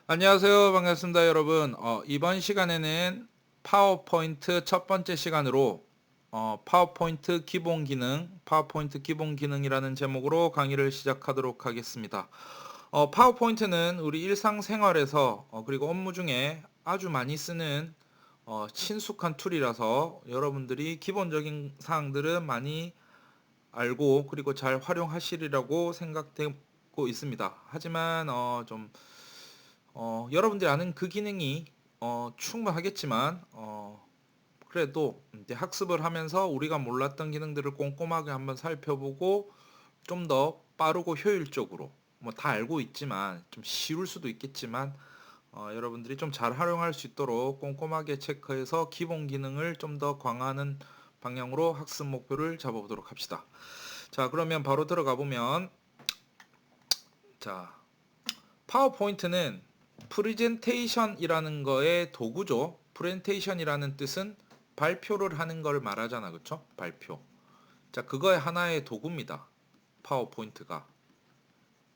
안녕하세요. 반갑습니다, 여러분. 이번 시간에는 파워포인트 첫 번째 시간으로 파워포인트 기본 기능이라는 제목으로 강의를 시작하도록 하겠습니다. 파워포인트는 우리 일상생활에서 그리고 업무 중에 아주 많이 쓰는 친숙한 툴이라서 여러분들이 기본적인 사항들은 많이 알고 그리고 잘 활용하시리라고 생각되고 있습니다. 하지만 여러분들이 아는 그 기능이 충분하겠지만 그래도 이제 학습을 하면서 우리가 몰랐던 기능들을 꼼꼼하게 한번 살펴보고 좀 더 빠르고 효율적으로 뭐 다 알고 있지만 좀 쉬울 수도 있겠지만 여러분들이 좀 잘 활용할 수 있도록 꼼꼼하게 체크해서 기본 기능을 좀 더 강화하는 방향으로 학습 목표를 잡아보도록 합시다. 자, 그러면 바로 들어가 보면, 자, 파워포인트는 프레젠테이션이라는 거의 도구죠. 프레젠테이션이라는 뜻은 발표를 하는 걸 말하잖아. 그쵸? 발표. 자, 그거의 하나의 도구입니다. 파워포인트가.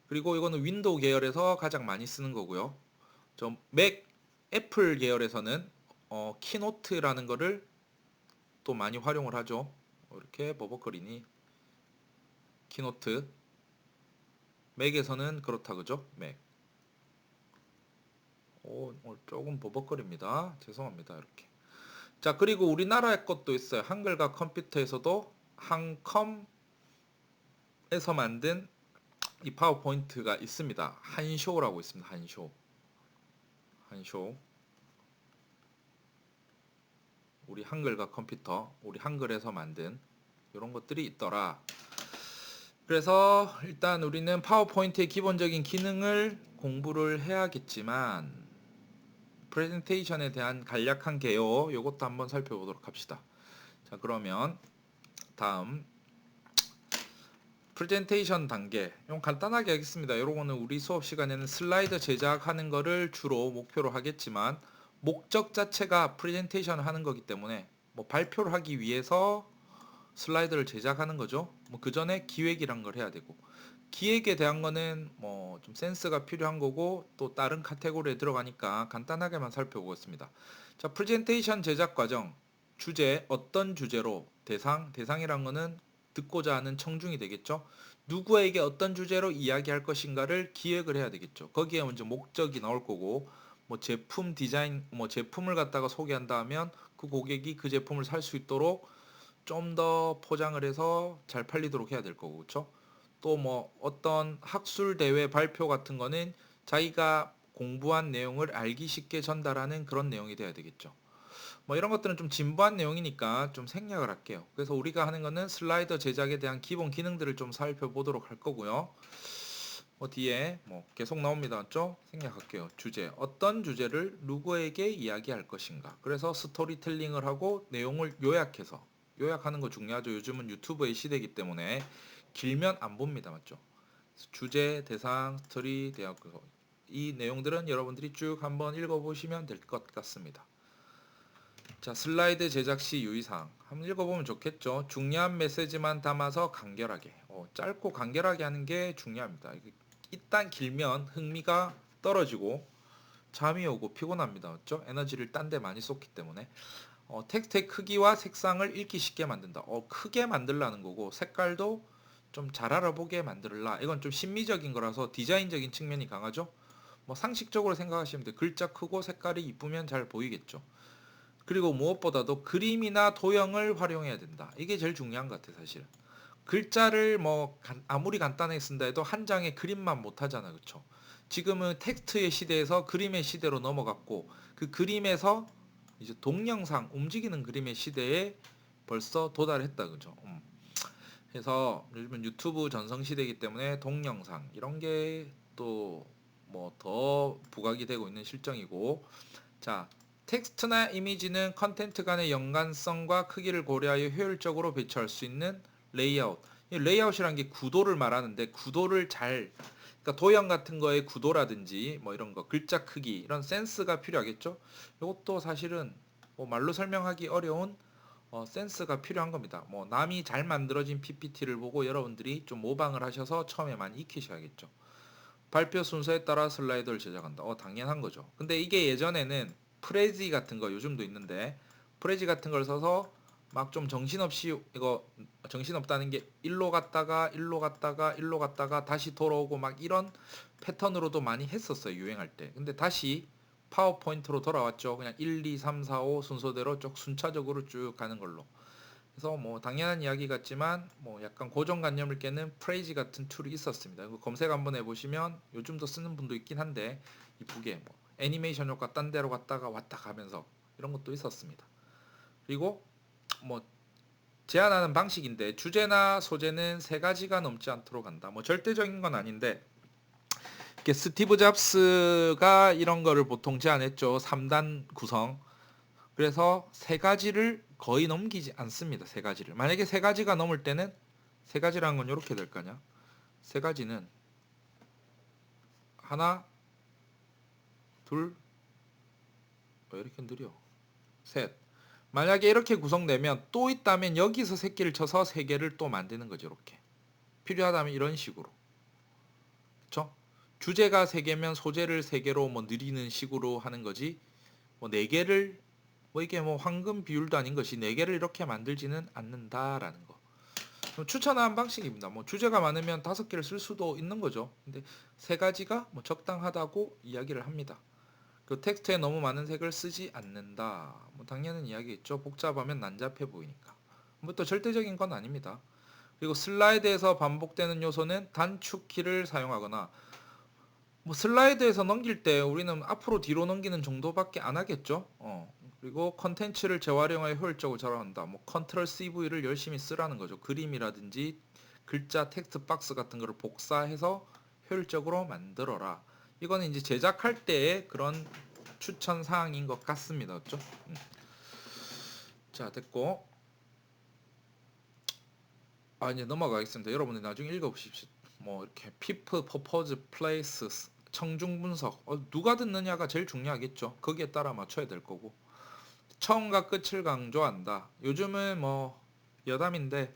그리고 이거는 윈도우 계열에서 가장 많이 쓰는 거고요. 맥, 애플 계열에서는 키노트라는 거를 또 많이 활용을 하죠. 이렇게 버벅거리니 키노트. 맥에서는 그렇다 그죠? 맥. 조금 버벅거립니다. 죄송합니다. 이렇게. 자, 그리고 우리나라의 것도 있어요. 한글과 컴퓨터에서도 한컴에서 만든 이 파워포인트가 있습니다. 한쇼라고 있습니다. 한쇼. 한쇼. 우리 한글과 컴퓨터, 우리 한글에서 만든 이런 것들이 있더라. 그래서 일단 우리는 파워포인트의 기본적인 기능을 공부를 해야겠지만 프레젠테이션에 대한 간략한 개요 이것도 한번 살펴보도록 합시다. 자, 그러면 다음 프레젠테이션 단계 좀 간단하게 하겠습니다. 요거는 우리 수업 시간에는 슬라이드 제작하는 거를 주로 목표로 하겠지만 목적 자체가 프레젠테이션 하는 거기 때문에 뭐 발표를 하기 위해서 슬라이드를 제작하는 거죠. 뭐 그 전에 기획이란 걸 해야 되고 기획에 대한 거는 뭐 좀 센스가 필요한 거고 또 다른 카테고리에 들어가니까 간단하게만 살펴보겠습니다. 자, 프레젠테이션 제작 과정 주제 어떤 주제로 대상이란 거는 듣고자 하는 청중이 되겠죠. 누구에게 어떤 주제로 이야기할 것인가를 기획을 해야 되겠죠. 거기에 먼저 목적이 나올 거고 뭐 제품 디자인 뭐 제품을 갖다가 소개한다 하면 그 고객이 그 제품을 살 수 있도록 좀 더 포장을 해서 잘 팔리도록 해야 될 거고 그렇죠? 또 뭐 어떤 학술 대회 발표 같은 거는 자기가 공부한 내용을 알기 쉽게 전달하는 그런 내용이 돼야 되겠죠. 뭐 이런 것들은 좀 진부한 내용이니까 좀 생략을 할게요. 그래서 우리가 하는 거는 슬라이더 제작에 대한 기본 기능들을 좀 살펴보도록 할 거고요. 뭐 뒤에 뭐 계속 나옵니다. 맞죠? 생략할게요. 주제. 어떤 주제를 누구에게 이야기할 것인가. 그래서 스토리텔링을 하고 내용을 요약하는 거 중요하죠. 요즘은 유튜브의 시대이기 때문에 길면 안 봅니다. 맞죠? 주제, 대상, 스토리, 대학 이 내용들은 여러분들이 쭉 한번 읽어보시면 될 것 같습니다. 자, 슬라이드 제작 시 유의사항 한번 읽어보면 좋겠죠. 중요한 메시지만 담아서 간결하게 짧고 간결하게 하는 게 중요합니다. 일단 길면 흥미가 떨어지고 잠이 오고 피곤합니다. 맞죠? 에너지를 딴 데 많이 쏟기 때문에 텍스트의 크기와 색상을 읽기 쉽게 만든다. 크게 만들라는 거고 색깔도 좀 잘 알아보게 만들라. 이건 좀 심미적인 거라서 디자인적인 측면이 강하죠. 뭐 상식적으로 생각하시면 돼요. 글자 크고 색깔이 이쁘면 잘 보이겠죠. 그리고 무엇보다도 그림이나 도형을 활용해야 된다. 이게 제일 중요한 것 같아 사실. 글자를 뭐 아무리 간단하게 쓴다 해도 한 장의 그림만 못 하잖아. 그쵸? 지금은 텍스트의 시대에서 그림의 시대로 넘어갔고 그 그림에서 이제 동영상 움직이는 그림의 시대에 벌써 도달했다. 그죠? 그래서 요즘은 유튜브 전성 시대이기 때문에 동영상 이런 게 또 뭐 더 부각이 되고 있는 실정이고 자, 텍스트나 이미지는 컨텐트 간의 연관성과 크기를 고려하여 효율적으로 배치할 수 있는 레이아웃. 이 레이아웃이라는 게 구도를 말하는데 구도를 그러니까 도형 같은 거의 구도라든지 뭐 이런 거 글자 크기 이런 센스가 필요하겠죠. 이것도 사실은 뭐 말로 설명하기 어려운 센스가 필요한 겁니다. 뭐 남이 잘 만들어진 PPT를 보고 여러분들이 좀 모방을 하셔서 처음에 많이 익히셔야겠죠. 발표 순서에 따라 슬라이드를 제작한다. 당연한 거죠. 근데 이게 예전에는 프레지 같은 거 요즘도 있는데 프레지 같은 걸 써서 막 좀 정신없이 이거 정신없다는 게 일로 갔다가 다시 돌아오고 막 이런 패턴으로도 많이 했었어요. 유행할 때. 근데 다시 파워포인트로 돌아왔죠. 그냥 1, 2, 3, 4, 5 순서대로 쭉 순차적으로 쭉 가는 걸로. 그래서 뭐 당연한 이야기 같지만 뭐 약간 고정관념을 깨는 프레이즈 같은 툴이 있었습니다. 검색 한번 해보시면 요즘도 쓰는 분도 있긴 한데 이쁘게 뭐 애니메이션 효과 딴 데로 갔다가 왔다 가면서 이런 것도 있었습니다. 그리고 뭐 제안하는 방식인데 주제나 소재는 세 가지가 넘지 않도록 한다. 뭐 절대적인 건 아닌데 이렇게 스티브 잡스가 이런 거를 보통 제안했죠. 3단 구성. 그래서 세 가지를 거의 넘기지 않습니다. 세 가지를. 만약에 세 가지가 넘을 때는 세 가지라는 건 이렇게 될 거냐? 세 가지는 하나, 둘, 왜 이렇게 느려? 셋. 만약에 이렇게 구성되면 또 있다면 여기서 새끼를 쳐서 세 개를 또 만드는 거죠. 이렇게. 필요하다면 이런 식으로. 그렇죠? 주제가 세 개면 소재를 세 개로 뭐 늘리는 식으로 하는 거지. 뭐 네 개를 뭐 이게 뭐 황금 비율도 아닌 것이 네 개를 이렇게 만들지는 않는다라는 거. 추천한 방식입니다. 뭐 주제가 많으면 5개를 쓸 수도 있는 거죠. 근데 세 가지가 뭐 적당하다고 이야기를 합니다. 그 텍스트에 너무 많은 색을 쓰지 않는다. 뭐 당연한 이야기겠죠. 복잡하면 난잡해 보이니까. 뭐 또 절대적인 건 아닙니다. 그리고 슬라이드에서 반복되는 요소는 단축키를 사용하거나 뭐 슬라이드에서 넘길 때 우리는 앞으로 뒤로 넘기는 정도밖에 안 하겠죠. 그리고 컨텐츠를 재활용하여 효율적으로 전환한다. 뭐 컨트롤 CV를 열심히 쓰라는 거죠. 그림이라든지 글자 텍스트 박스 같은 거를 복사해서 효율적으로 만들어라. 이거는 이제 제작할 때의 그런 추천 사항인 것 같습니다. 그렇죠? 자, 됐고. 이제 넘어가겠습니다. 여러분들 나중에 읽어보십시오. 뭐 이렇게 피프, 퍼포즈, 플레이스, 청중 분석. 누가 듣느냐가 제일 중요하겠죠. 거기에 따라 맞춰야 될 거고. 처음과 끝을 강조한다. 요즘은 뭐 여담인데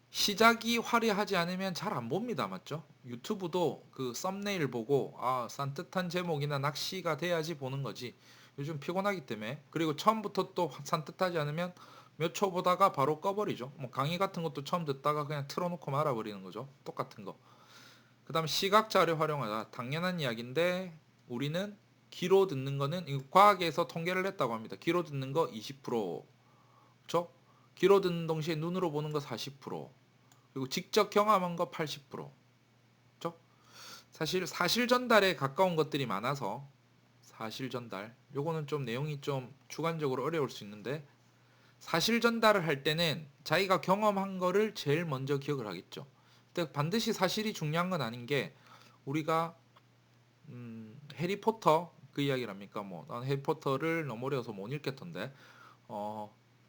시작이 화려하지 않으면 잘 안 봅니다. 맞죠? 유튜브도 그 썸네일 보고 산뜻한 제목이나 낚시가 돼야지 보는 거지. 요즘 피곤하기 때문에. 그리고 처음부터 또 산뜻하지 않으면 몇 초 보다가 바로 꺼버리죠. 뭐 강의 같은 것도 처음 듣다가 그냥 틀어놓고 말아버리는 거죠. 똑같은 거. 그 다음 시각 자료 활용하다. 당연한 이야기인데 우리는 귀로 듣는 거는 과학에서 통계를 냈다고 합니다. 귀로 듣는 거 20%, 그렇죠? 귀로 듣는 동시에 눈으로 보는 거 40%, 그리고 직접 경험한 거 80%, 그렇죠? 사실 전달에 가까운 것들이 많아서 사실 전달. 요거는 좀 내용이 좀 주관적으로 어려울 수 있는데 사실 전달을 할 때는 자기가 경험한 거를 제일 먼저 기억을 하겠죠. 근데 반드시 사실이 중요한 건 아닌 게 우리가 해리포터 그 이야기랍니까? 뭐 난 해리포터를 너무 어려워서 못 읽겠던데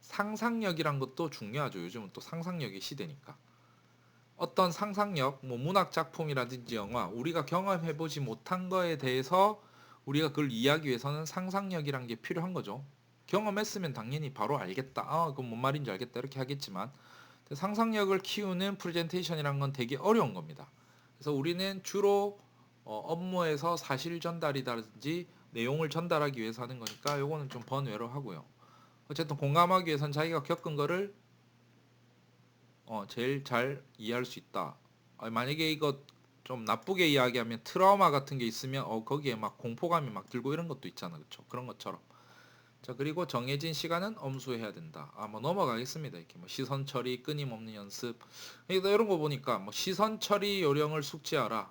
상상력이란 것도 중요하죠. 요즘은 또 상상력의 시대니까. 어떤 상상력, 뭐 문학 작품이라든지 영화, 우리가 경험해보지 못한 거에 대해서 우리가 그걸 이해하기 위해서는 상상력이란 게 필요한 거죠. 경험했으면 당연히 바로 알겠다. 그건 뭔 말인지 알겠다. 이렇게 하겠지만 상상력을 키우는 프레젠테이션이란 건 되게 어려운 겁니다. 그래서 우리는 주로 업무에서 사실 전달이라든지 내용을 전달하기 위해서 하는 거니까 요거는 좀 번외로 하고요. 어쨌든 공감하기 위해선 자기가 겪은 거를 제일 잘 이해할 수 있다. 만약에 이거 좀 나쁘게 이야기하면 트라우마 같은 게 있으면 거기에 막 공포감이 막 들고 이런 것도 있잖아. 그쵸? 그런 것처럼. 자, 그리고 정해진 시간은 엄수해야 된다. 뭐 넘어가겠습니다. 이렇게 뭐 시선 처리, 끊임없는 연습. 이런 거 보니까 뭐 시선 처리 요령을 숙지하라.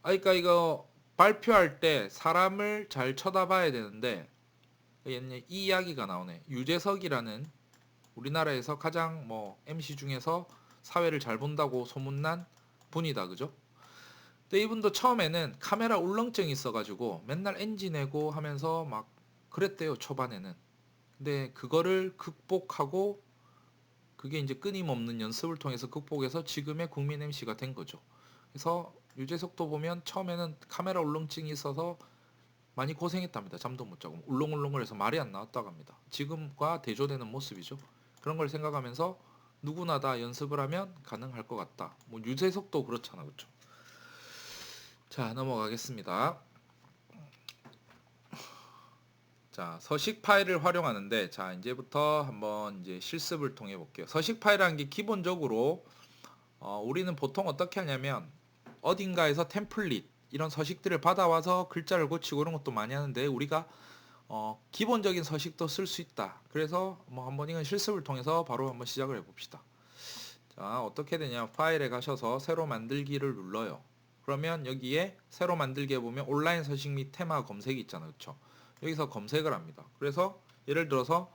그러니까 이거 발표할 때 사람을 잘 쳐다봐야 되는데 이 이야기가 나오네. 유재석이라는 우리나라에서 가장 뭐 MC 중에서 사회를 잘 본다고 소문난 분이다. 그죠? 근데 이분도 처음에는 카메라 울렁증이 있어가지고 맨날 NG 내고 하면서 막 그랬대요. 초반에는. 근데 그거를 극복하고 그게 이제 끊임없는 연습을 통해서 극복해서 지금의 국민 MC가 된 거죠. 그래서 유재석도 보면 처음에는 카메라 울렁증이 있어서 많이 고생했답니다. 잠도 못 자고 울렁울렁거려서 말이 안 나왔다고 합니다. 지금과 대조되는 모습이죠. 그런 걸 생각하면서 누구나 다 연습을 하면 가능할 것 같다. 뭐 유재석도 그렇잖아, 그렇죠? 자, 넘어가겠습니다. 자, 서식 파일을 활용하는데, 자, 이제부터 한번 이제 실습을 통해 볼게요. 서식 파일이라는 게 기본적으로 우리는 보통 어떻게 하냐면 어딘가에서 템플릿 이런 서식들을 받아와서 글자를 고치고 이런 것도 많이 하는데, 우리가 기본적인 서식도 쓸 수 있다. 그래서 뭐 한번 이건 실습을 통해서 바로 한번 시작을 해봅시다. 자, 어떻게 되냐? 파일에 가셔서 새로 만들기를 눌러요. 그러면 여기에 새로 만들기에 보면 온라인 서식 및 테마 검색이 있잖아요. 그렇죠? 여기서 검색을 합니다. 그래서 예를 들어서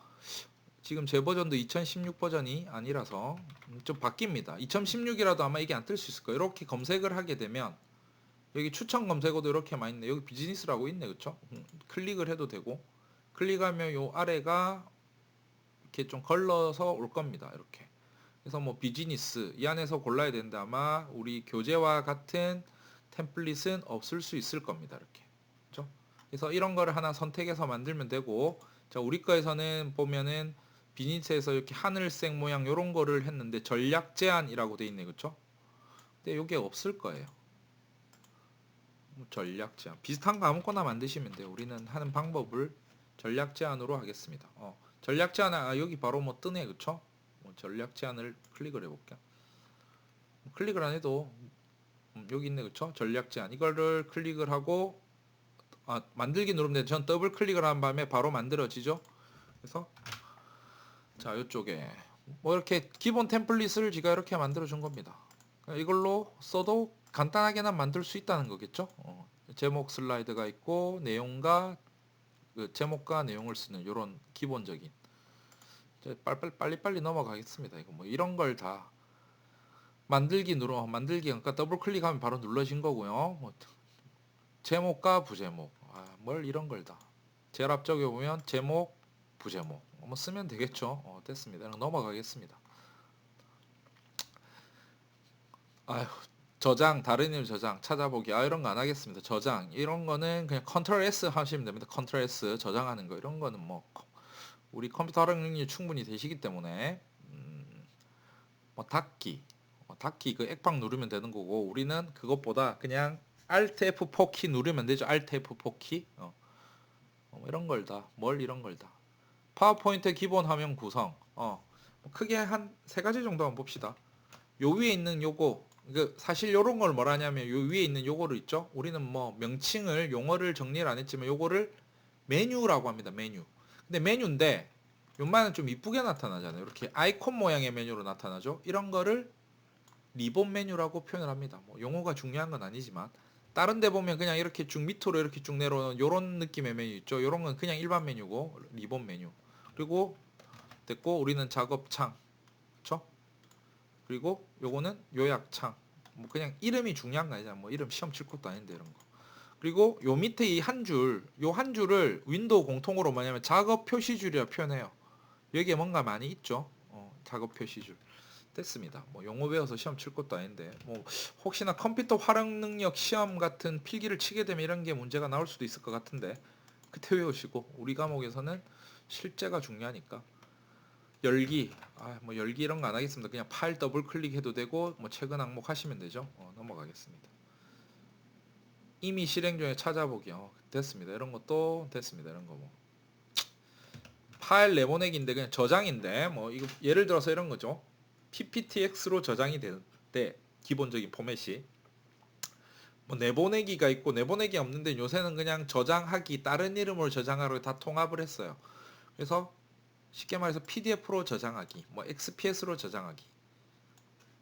지금 제 버전도 2016 버전이 아니라서 좀 바뀝니다. 2016이라도 아마 이게 안 뜰 수 있을 거예요. 이렇게 검색을 하게 되면 여기 추천 검색어도 이렇게 많이 있네. 여기 비즈니스라고 있네. 그쵸? 클릭을 해도 되고, 클릭하면 요 아래가 이렇게 좀 걸러서 올 겁니다. 이렇게. 그래서 뭐 비즈니스 이 안에서 골라야 되는데 아마 우리 교재와 같은 템플릿은 없을 수 있을 겁니다. 이렇게. 그렇죠? 그래서 이런 거를 하나 선택해서 만들면 되고, 자, 우리 거에서는 보면은 비즈니스에서 이렇게 하늘색 모양 요런 거를 했는데 전략 제한이라고 돼 있네. 그렇죠? 근데 요게 없을 거예요. 전략 제한 비슷한 거 아무거나 만드시면 돼요. 우리는 하는 방법을 전략 제한으로 하겠습니다. 전략 제한 여기 바로 뭐 뜨네. 그쵸? 전략 제한을 클릭을 해볼게요. 클릭을 안 해도 여기 있네. 그쵸? 전략 제한 이거를 클릭을 하고 만들기 누르면 돼. 전 더블 클릭을 한 다음에 바로 만들어지죠. 그래서 자, 이쪽에 뭐 이렇게 기본 템플릿을 제가 이렇게 만들어 준 겁니다. 이걸로 써도 간단하게는 만들 수 있다는 거겠죠. 제목 슬라이드가 있고 내용과 그 제목과 내용을 쓰는 이런 기본적인, 빨리 넘어가겠습니다. 이거 뭐 이런 걸 다 만들기 그러니까 더블 클릭하면 바로 눌러진 거고요. 뭐 제목과 부제목 뭘 이런 걸 다 제일 앞쪽에 보면 제목 부제목 뭐 쓰면 되겠죠. 됐습니다. 넘어가겠습니다. 아휴, 저장, 다른 일 저장, 찾아보기, 이런 거 안 하겠습니다. 저장, 이런 거는 그냥 컨트롤 S 하시면 됩니다. 컨트롤 S 저장하는 거, 이런 거는 뭐, 우리 컴퓨터 활용 능력이 충분히 되시기 때문에, 뭐, 닫기, 그 액박 누르면 되는 거고, 우리는 그것보다 그냥 Alt F4키 누르면 되죠. Alt F4키. 이런 걸 다, 이런 걸 다. 파워포인트 기본 화면 구성, 크게 한 세 가지 정도 한번 봅시다. 요 위에 있는 요거 사실 요런 걸 뭐라 하냐면 요 위에 있는 요거를 있죠. 우리는 뭐 명칭을 용어를 정리를 안 했지만 요거를 메뉴라고 합니다. 메뉴. 근데 메뉴인데 요만은 좀 이쁘게 나타나잖아요. 이렇게 아이콘 모양의 메뉴로 나타나죠. 이런 거를 리본 메뉴라고 표현을 합니다. 뭐 용어가 중요한 건 아니지만 다른 데 보면 그냥 이렇게 쭉 밑으로 이렇게 쭉 내려오는 요런 느낌의 메뉴 있죠. 요런 건 그냥 일반 메뉴고 리본 메뉴. 그리고 됐고 우리는 작업창. 그쵸? 그리고 요거는 요약창. 뭐 그냥 이름이 중요한 거 아니잖아. 뭐 이름 시험 칠 것도 아닌데 이런 거. 그리고 요 밑에 이 한 줄, 요 한 줄을 윈도우 공통으로 뭐냐면 작업 표시줄이라 표현해요. 여기에 뭔가 많이 있죠. 작업 표시줄. 됐습니다. 뭐 용어 배워서 시험 칠 것도 아닌데 뭐 혹시나 컴퓨터 활용 능력 시험 같은 필기를 치게 되면 이런 게 문제가 나올 수도 있을 것 같은데 그때 외우시고 우리 과목에서는 실제가 중요하니까 열기 뭐 열기 이런 거 안 하겠습니다. 그냥 파일 더블 클릭해도 되고 뭐 최근 항목 하시면 되죠. 넘어가겠습니다. 이미 실행 중에 찾아보기 됐습니다. 이런 것도 됐습니다. 이런 거 뭐 파일 내보내기인데 그냥 저장인데 뭐 이거 예를 들어서 이런 거죠. PPTX로 저장이 될 때 기본적인 포맷이 뭐 내보내기가 있고 내보내기 없는데 요새는 그냥 저장하기 다른 이름으로 저장하러 다 통합을 했어요. 그래서 쉽게 말해서 PDF로 저장하기, 뭐 XPS로 저장하기.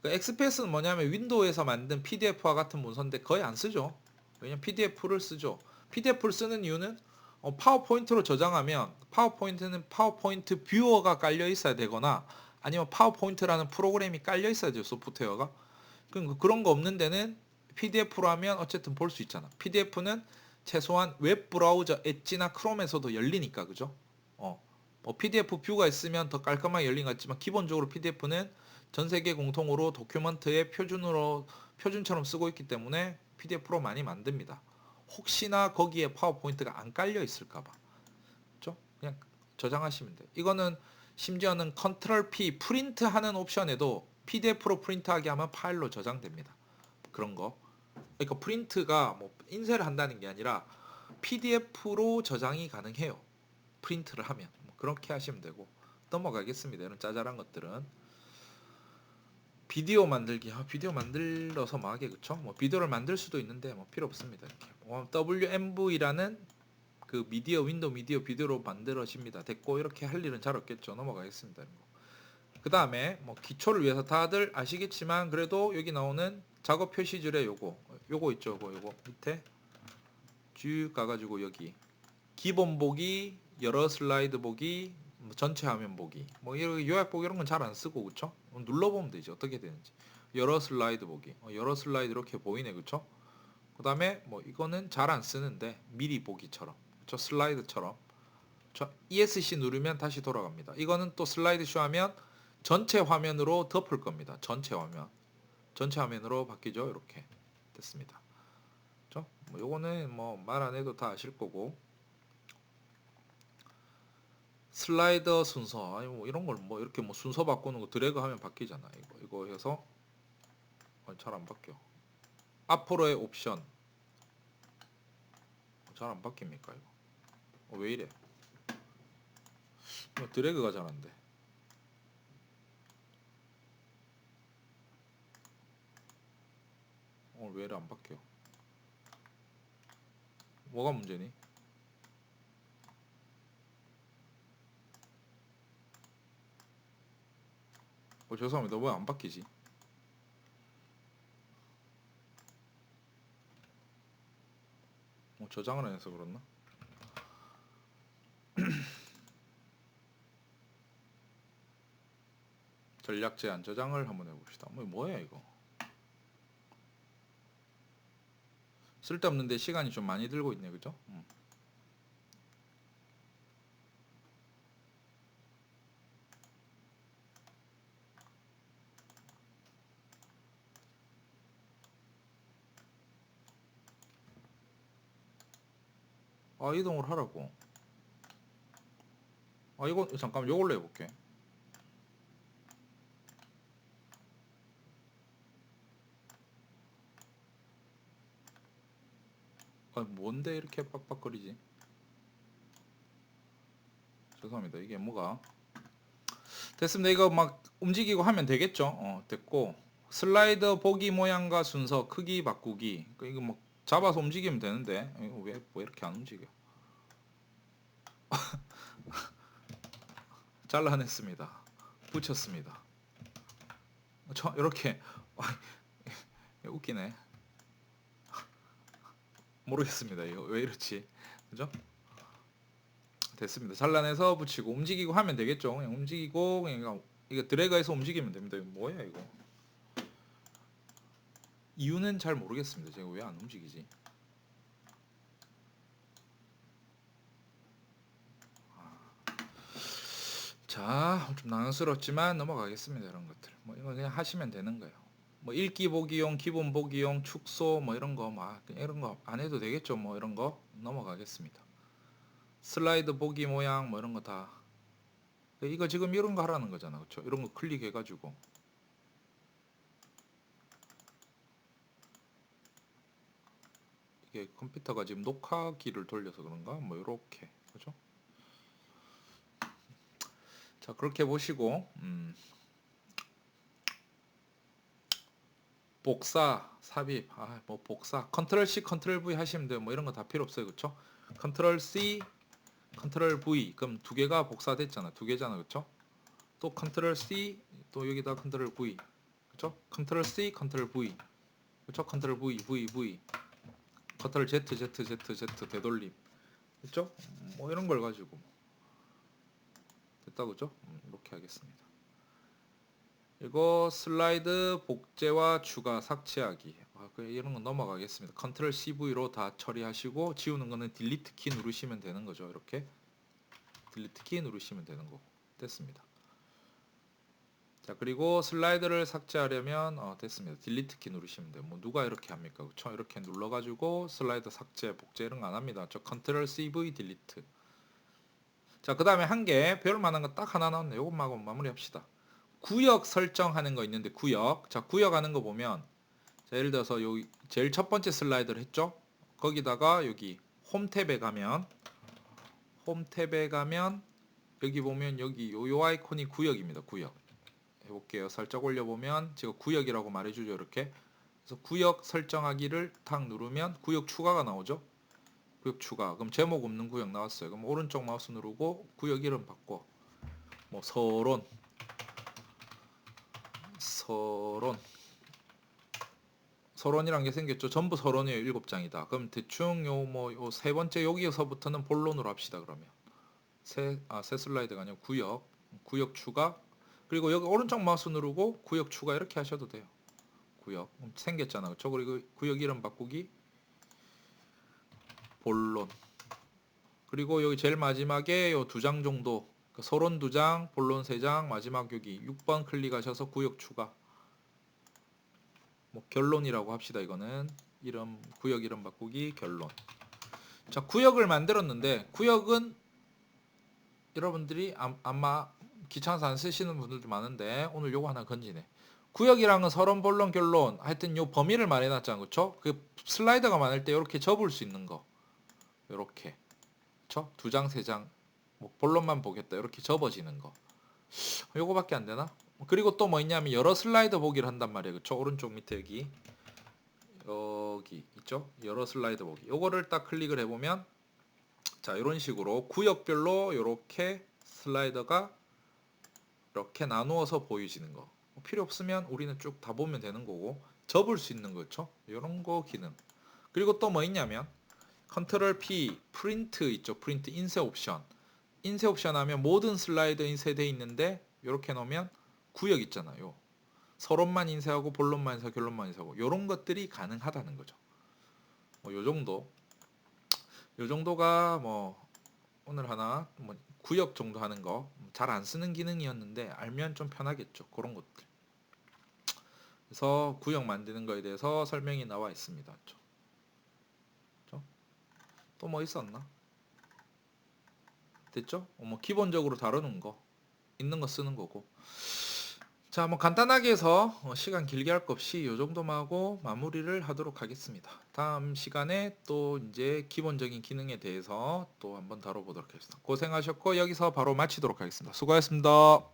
그 XPS는 뭐냐면 윈도우에서 만든 PDF와 같은 문서인데 거의 안 쓰죠. 왜냐면 PDF를 쓰죠. PDF를 쓰는 이유는 파워포인트로 저장하면 파워포인트는 파워포인트 뷰어가 깔려 있어야 되거나 아니면 파워포인트라는 프로그램이 깔려 있어야 돼요. 소프트웨어가. 그런 거 없는 데는 PDF로 하면 어쨌든 볼 수 있잖아. PDF는 최소한 웹 브라우저 엣지나 크롬에서도 열리니까 그죠? 뭐 PDF 뷰가 있으면 더 깔끔하게 열린 것 같지만 기본적으로 PDF는 전 세계 공통으로 도큐먼트의 표준처럼 쓰고 있기 때문에 PDF로 많이 만듭니다. 혹시나 거기에 파워포인트가 안 깔려 있을까봐. 그렇죠? 그냥 저장하시면 돼요. 이거는 심지어는 컨트롤 P 프린트하는 옵션에도 PDF로 프린트하게 하면 파일로 저장됩니다. 그런 거. 그러니까 프린트가 뭐 인쇄를 한다는 게 아니라 PDF로 저장이 가능해요. 프린트를 하면 뭐 그렇게 하시면 되고 넘어가겠습니다. 이런 짜잘한 것들은 비디오 만들기. 비디오 만들어서 뭐 하게 그쵸? 뭐 비디오를 만들 수도 있는데 뭐 필요 없습니다. 이렇게 WMV라는 그 미디어 윈도우 미디어 비디오로 만들어집니다. 됐고 이렇게 할 일은 잘 없겠죠. 넘어가겠습니다. 그 다음에 뭐 기초를 위해서 다들 아시겠지만 그래도 여기 나오는 작업 표시줄에 요거 있죠. 요거 밑에 쭉 가가지고 여기 기본 보기, 여러 슬라이드 보기, 뭐 전체 화면 보기, 뭐 요약 보기 이런 건 잘 안 쓰고 그쵸? 눌러보면 되지 어떻게 되는지. 여러 슬라이드 보기, 여러 슬라이드 이렇게 보이네 그쵸? 그 다음에 뭐 이거는 잘 안 쓰는데 미리 보기처럼 그쵸? 슬라이드처럼 ESC 누르면 다시 돌아갑니다. 이거는 또 슬라이드 쇼 하면 전체 화면으로 덮을 겁니다. 전체 화면으로 바뀌죠. 이렇게 됐습니다. 그렇죠? 뭐 요거는 뭐 말 안 해도 다 아실 거고 슬라이더 순서 아니 뭐 이런 걸 뭐 이렇게 뭐 순서 바꾸는 거 드래그 하면 바뀌잖아. 이거 해서 잘 안 바뀌어. 앞으로의 옵션 잘 안 바뀝니까 이거? 왜 이래? 드래그가 잘 안 돼. 오늘 왜 이래 안 바뀌어? 뭐가 문제니? 죄송합니다. 왜 안 바뀌지? 저장을 안 해서 그렇나? 전략 제한 저장을 한번 해봅시다. 뭐야 이거? 쓸데없는데 시간이 좀 많이 들고 있네, 그죠? 이동을 하라고. 이거 잠깐만 요걸로 해볼게. 뭔데 이렇게 빡빡거리지? 죄송합니다. 이게 뭐가? 됐습니다. 이거 막 움직이고 하면 되겠죠? 됐고 슬라이더 보기 모양과 순서 크기 바꾸기. 이거 뭐 잡아서 움직이면 되는데 이거 왜 이렇게 안 움직여? 잘라냈습니다. 붙였습니다. 이렇게 웃기네. 모르겠습니다. 이거 왜 이렇지? 그죠? 됐습니다. 잘라내서 붙이고 움직이고 하면 되겠죠. 그냥 움직이고 그냥 이거 드래그해서 움직이면 됩니다. 이거 뭐야 이거? 이유는 잘 모르겠습니다. 제가 왜 안 움직이지? 자, 좀 난스럽지만 넘어가겠습니다. 이런 것들. 뭐 이거 그냥 하시면 되는 거예요. 뭐 읽기 보기용, 기본 보기용, 축소 뭐 이런 거 막 이런 거 안 해도 되겠죠. 뭐 이런 거 넘어가겠습니다. 슬라이드 보기 모양 뭐 이런 거 다. 이거 지금 이런 거 하라는 거잖아. 그렇죠? 이런 거 클릭해 가지고 이게 컴퓨터가 지금 녹화기를 돌려서 그런가? 뭐 이렇게. 그죠? 자, 그렇게 보시고 복사, 삽입, 뭐 복사, 컨트롤 C, 컨트롤 V 하시면 돼요. 뭐 이런 거 다 필요 없어요. 그쵸? 컨트롤 C, 컨트롤 V. 그럼 두 개가 복사됐잖아. 두 개잖아. 그쵸? 또 컨트롤 C, 또 여기다 컨트롤 V. 그쵸? 컨트롤 C, 컨트롤 V. 그쵸? 컨트롤 V, V, V. 컨트롤 Z, Z, Z, Z 되돌림. 그쵸? 뭐 이런 걸 가지고. 됐다. 그죠? 이렇게 하겠습니다. 이거 슬라이드 복제와 추가 삭제하기 이런 거 넘어가겠습니다. 컨트롤 CV로 다 처리하시고 지우는 거는 딜리트 키 누르시면 되는 거죠. 이렇게 딜리트 키 누르시면 되는 거고 됐습니다. 자, 그리고 슬라이드를 삭제하려면 됐습니다. 딜리트 키 누르시면 돼요. 뭐 누가 이렇게 합니까? 그쵸? 이렇게 눌러가지고 슬라이드 삭제, 복제 이런 거 안 합니다. 저 컨트롤 CV 딜리트. 자, 그 다음에 한 개 배울 만한 거 딱 하나 나왔네. 요것만 마무리 합시다. 구역 설정하는 거 있는데 구역. 자, 구역 하는 거 보면 자, 예를 들어서 여기 제일 첫 번째 슬라이드를 했죠. 거기다가 여기 홈 탭에 가면 여기 보면 여기 요 아이콘이 구역입니다. 구역. 해볼게요. 살짝 올려보면 제가 구역이라고 말해주죠. 이렇게. 그래서 구역 설정하기를 탁 누르면 구역 추가가 나오죠. 구역 추가. 그럼 제목 없는 구역 나왔어요. 그럼 오른쪽 마우스 누르고 구역 이름 바꿔. 뭐 서론이란 게 생겼죠. 전부 서론이에요. 7장이다. 그럼 대충 요 세 번째 여기서부터는 본론으로 합시다. 그러면 새 슬라이드가 아니고 구역 추가. 그리고 여기 오른쪽 마우스 누르고 구역 추가 이렇게 하셔도 돼요. 구역 생겼잖아. 그렇죠? 그리고 구역 이름 바꾸기 본론. 그리고 여기 제일 마지막에 요 2장 정도 서론 2장, 본론 3장, 마지막 여기 6번 클릭하셔서 구역 추가. 뭐 결론이라고 합시다. 이거는 이름 구역 이름 바꾸기 결론. 자, 구역을 만들었는데 구역은 여러분들이 아마 귀찮아서 안 쓰시는 분들도 많은데 오늘 요거 하나 건지네. 구역이란 건 서론, 본론, 결론 하여튼 요 범위를 말해놨잖아. 그쵸? 그 슬라이더가 많을 때 이렇게 접을 수 있는 거 요렇게 그쵸? 2장 3장 뭐 본론만 보겠다 이렇게 접어지는 거 요거밖에 안 되나? 그리고 또 뭐 있냐면 여러 슬라이더 보기를 한단 말이에요. 그쵸? 오른쪽 밑에 여기 있죠? 여러 슬라이더 보기 요거를 딱 클릭을 해보면 자 이런 식으로 구역별로 이렇게 슬라이더가 이렇게 나누어서 보여지는 거 필요 없으면 우리는 쭉 다 보면 되는 거고 접을 수 있는 거죠. 이런 거 기능. 그리고 또 뭐 있냐면 컨트롤 P 프린트 있죠. 프린트 인쇄 옵션. 인쇄 옵션 하면 모든 슬라이더 인쇄돼 있는데 이렇게 놓으면 구역 있잖아요. 서론만 인쇄하고 본론만 인쇄하고 결론만 인쇄하고 이런 것들이 가능하다는 거죠. 뭐 요 정도가 뭐 오늘 하나 뭐 구역 정도 하는 거 잘 안 쓰는 기능이었는데 알면 좀 편하겠죠. 그런 것들. 그래서 구역 만드는 거에 대해서 설명이 나와 있습니다. 또 뭐 있었나? 됐죠? 뭐 기본적으로 다루는 거 있는 거 쓰는 거고. 자, 뭐 간단하게 해서 시간 길게 할 것 없이 요 정도만 하고 마무리를 하도록 하겠습니다. 다음 시간에 또 이제 기본적인 기능에 대해서 또 한번 다뤄보도록 하겠습니다. 고생하셨고 여기서 바로 마치도록 하겠습니다. 수고하셨습니다.